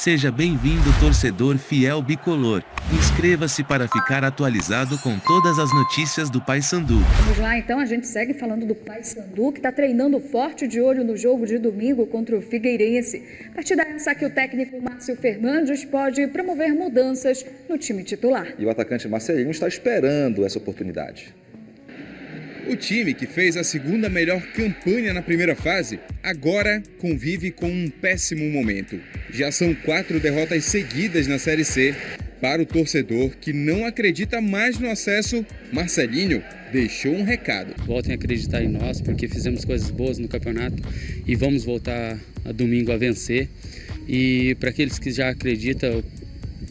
Seja bem-vindo, torcedor fiel bicolor. Inscreva-se para ficar atualizado com todas as notícias do Paysandu. Vamos lá, então, a gente segue falando do Paysandu, que está treinando forte de olho no jogo de domingo contra o Figueirense. Partida essa que o técnico Márcio Fernandes pode promover mudanças no time titular. E o atacante Marcelinho está esperando essa oportunidade. O time, que fez a segunda melhor campanha na primeira fase, agora convive com um péssimo momento. Já são 4 derrotas seguidas na Série C. Para o torcedor que não acredita mais no acesso, Marcelinho deixou um recado. Voltem a acreditar em nós, porque fizemos coisas boas no campeonato e vamos voltar a domingo a vencer. E para aqueles que já acreditam,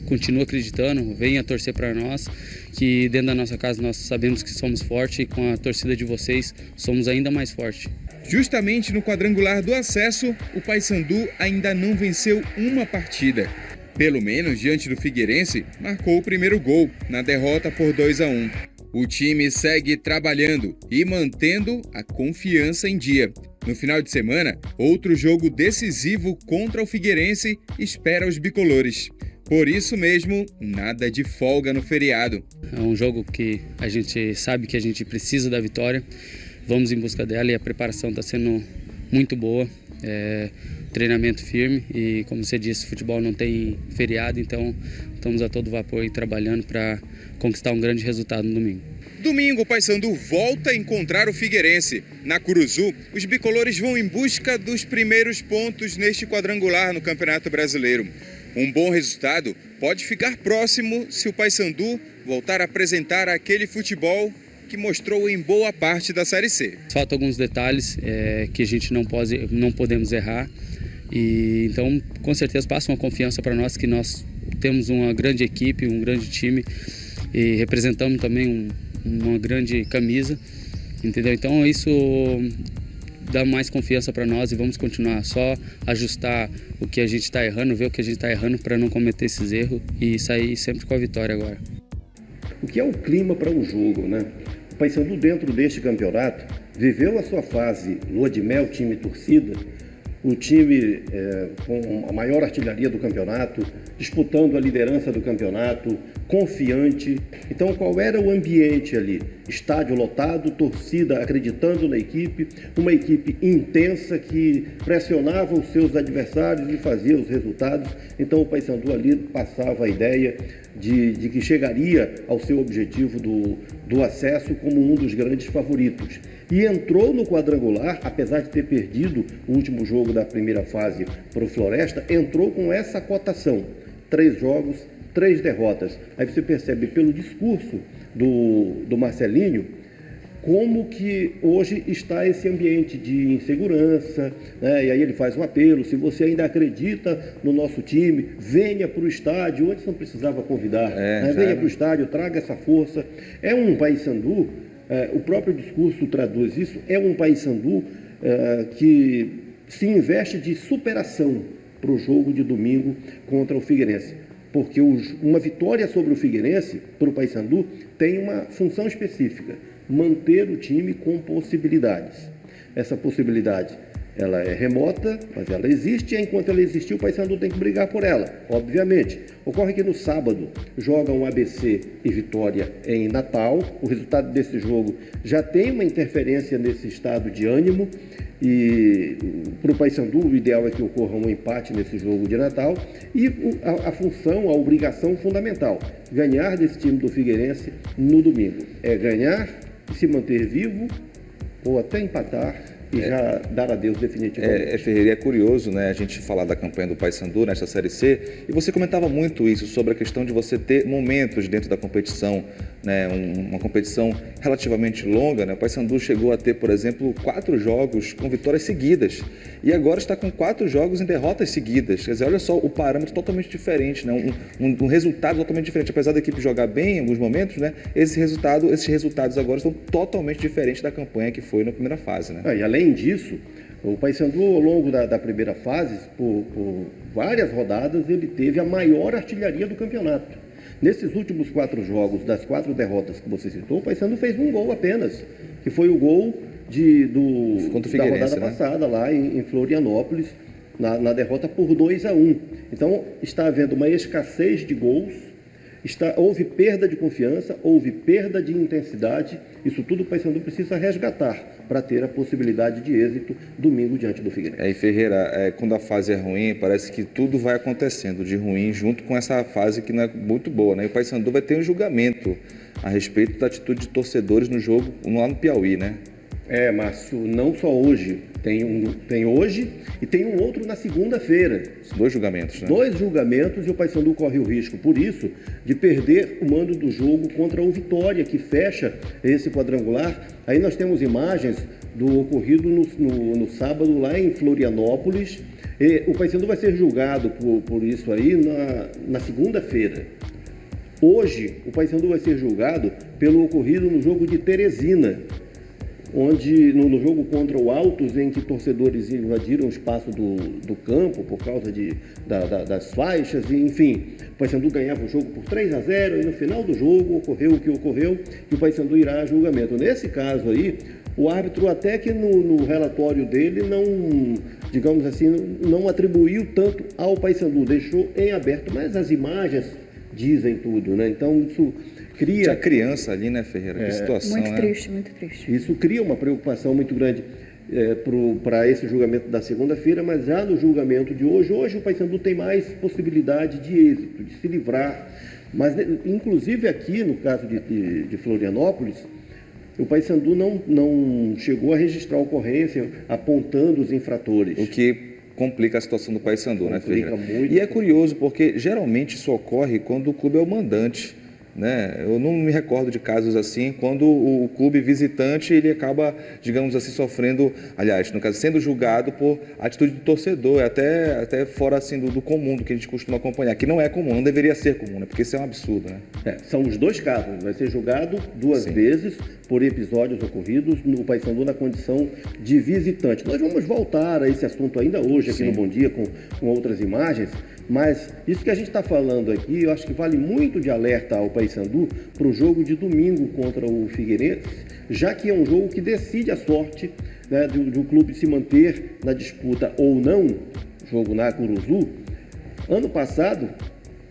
continua acreditando, venha torcer para nós, que dentro da nossa casa nós sabemos que somos fortes e com a torcida de vocês somos ainda mais fortes. Justamente no quadrangular do acesso, o Paysandu ainda não venceu uma partida. Pelo menos diante do Figueirense, marcou o primeiro gol na derrota por 2-1. O time segue trabalhando e mantendo a confiança em dia. No final de semana, outro jogo decisivo contra o Figueirense espera os bicolores. Por isso mesmo, nada de folga no feriado. É um jogo que a gente sabe que a gente precisa da vitória. Vamos em busca dela e a preparação está sendo muito boa. Treinamento firme e, como você disse, futebol não tem feriado, então estamos a todo vapor aí trabalhando para conquistar um grande resultado no domingo. Domingo, o Paysandu volta a encontrar o Figueirense. Na Curuzu, os bicolores vão em busca dos primeiros pontos neste quadrangular no Campeonato Brasileiro. Um bom resultado pode ficar próximo se o Paysandu voltar a apresentar aquele futebol que mostrou em boa parte da Série C. Faltam alguns detalhes que a gente não podemos errar. E então, com certeza, passa uma confiança para nós que nós temos uma grande equipe, um grande time e representamos também uma grande camisa, entendeu? Então isso dá mais confiança para nós e vamos continuar, só ajustar o que a gente está errando, ver o que a gente está errando para não cometer esses erros e sair sempre com a vitória agora. O que é o clima para um jogo, né? O Paysandu, dentro deste campeonato, viveu a sua fase lua de mel, time torcida, o time com a maior artilharia do campeonato, disputando a liderança do campeonato, confiante. Então, qual era o ambiente ali? Estádio lotado, torcida acreditando na equipe, uma equipe intensa que pressionava os seus adversários e fazia os resultados. Então, o Paysandu ali passava a ideia de que chegaria ao seu objetivo do acesso como um dos grandes favoritos. E entrou no quadrangular, apesar de ter perdido o último jogo da primeira fase para o Floresta, entrou com essa cotação, 3 jogos, 3 derrotas. Aí você percebe pelo discurso do Marcelinho como que hoje está esse ambiente de insegurança, né? E aí ele faz um apelo: se você ainda acredita no nosso time, venha para o estádio. Antes não precisava convidar, né? Venha para o estádio, traga essa força. É um Paysandu, o próprio discurso traduz isso, é um Paysandu que se investe de superação para o jogo de domingo contra o Figueirense. Porque uma vitória sobre o Figueirense, para o Paysandu, tem uma função específica: manter o time com possibilidades. Essa possibilidade, ela é remota, mas ela existe, e enquanto ela existir, o Paysandu tem que brigar por ela, obviamente. Ocorre que no sábado jogam ABC e Vitória em Natal. O resultado desse jogo já tem uma interferência nesse estado de ânimo, e para o Paysandu o ideal é que ocorra um empate nesse jogo de Natal. E a função, a obrigação fundamental: ganhar desse time do Figueirense no domingo. É ganhar e se manter vivo, ou até empatar e já dar adeus definitivamente. Ferreira, é curioso, né, a gente falar da campanha do Paysandu nesta Série C, e você comentava muito isso sobre a questão de você ter momentos dentro da competição, né, uma competição relativamente longa, né? O Paysandu chegou a ter, por exemplo, 4 jogos com vitórias seguidas, e agora está com 4 jogos em derrotas seguidas. Quer dizer, olha só o parâmetro totalmente diferente, né? Um resultado totalmente diferente. Apesar da equipe jogar bem em alguns momentos, né, esses resultados agora estão totalmente diferentes da campanha que foi na primeira fase, né? E além disso, o Paysandu, ao longo da primeira fase, por várias rodadas, ele teve a maior artilharia do campeonato. Nesses últimos 4 jogos, das 4 derrotas que você citou, o Paysandu fez um gol apenas, que foi o gol da rodada passada, lá em Florianópolis, na derrota por 2-1. Então, está havendo uma escassez de gols, houve perda de confiança, houve perda de intensidade. Isso tudo o Paysandu precisa resgatar para ter a possibilidade de êxito domingo diante do Figueirense. E Ferreira, quando a fase é ruim, parece que tudo vai acontecendo de ruim junto com essa fase que não é muito boa, né? E o Paysandu vai ter um julgamento a respeito da atitude de torcedores no jogo lá no Piauí, né? Márcio, não só hoje. Tem hoje e tem um outro na segunda-feira. 2 julgamentos, né? 2 julgamentos e o Paysandu corre o risco, por isso, de perder o mando do jogo contra o Vitória, que fecha esse quadrangular. Aí nós temos imagens do ocorrido no sábado lá em Florianópolis. E o Paysandu vai ser julgado por isso aí na segunda-feira. Hoje, o Paysandu vai ser julgado pelo ocorrido no jogo de Teresina, onde no jogo contra o Altos, em que torcedores invadiram o espaço do campo por causa das faixas, e, enfim, o Paysandu ganhava o jogo por 3-0 e no final do jogo ocorreu o que ocorreu e o Paysandu irá a julgamento. Nesse caso aí, o árbitro até que no relatório dele não, digamos assim, não atribuiu tanto ao Paysandu, deixou em aberto, mas as imagens dizem tudo, né? Então isso cria... Tinha criança ali, né, Ferreira? Que situação, muito triste, muito triste. Isso cria uma preocupação muito grande para esse julgamento da segunda-feira, mas já no julgamento de hoje o Paysandu tem mais possibilidade de êxito, de se livrar. Mas, inclusive aqui, no caso de Florianópolis, o Paysandu não chegou a registrar ocorrência apontando os infratores. O que complica a situação do Paysandu, né, Ferreira? Muito. E é curioso, porque geralmente isso ocorre quando o clube é o mandante, né? Eu não me recordo de casos assim, quando o clube visitante ele acaba, digamos assim, sofrendo, aliás, no caso, sendo julgado por atitude do torcedor, até fora assim do comum, do que a gente costuma acompanhar, que não é comum, não deveria ser comum, né? Porque isso é um absurdo, né? São os 2 casos, vai ser julgado 2 vezes por episódios ocorridos no Paysandu na condição de visitante. Nós vamos voltar a esse assunto ainda hoje aqui no Bom Dia com outras imagens, mas isso que a gente está falando aqui, eu acho que vale muito de alerta ao Paysandu para o jogo de domingo contra o Figueirense, já que é um jogo que decide a sorte, né, do clube se manter na disputa ou não, jogo na Curuzu. Ano passado,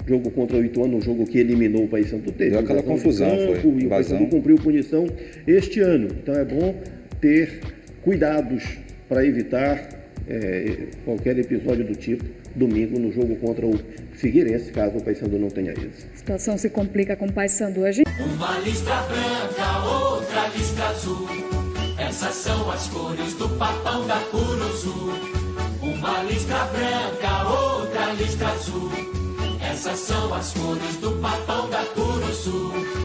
jogo contra o Ituano, um jogo que eliminou o Paysandu, teve deu aquela confusão, e o Paysandu cumpriu punição este ano. Então é bom ter cuidados para evitar qualquer episódio do tipo domingo no jogo contra o Figueirense, caso o Paysandu não tenha êxito. A situação se complica com o Paysandu. Uma listra branca, outra listra azul. Essas são as cores do papão da Curuzu. Uma listra branca, outra listra azul. Essas são as cores do papão da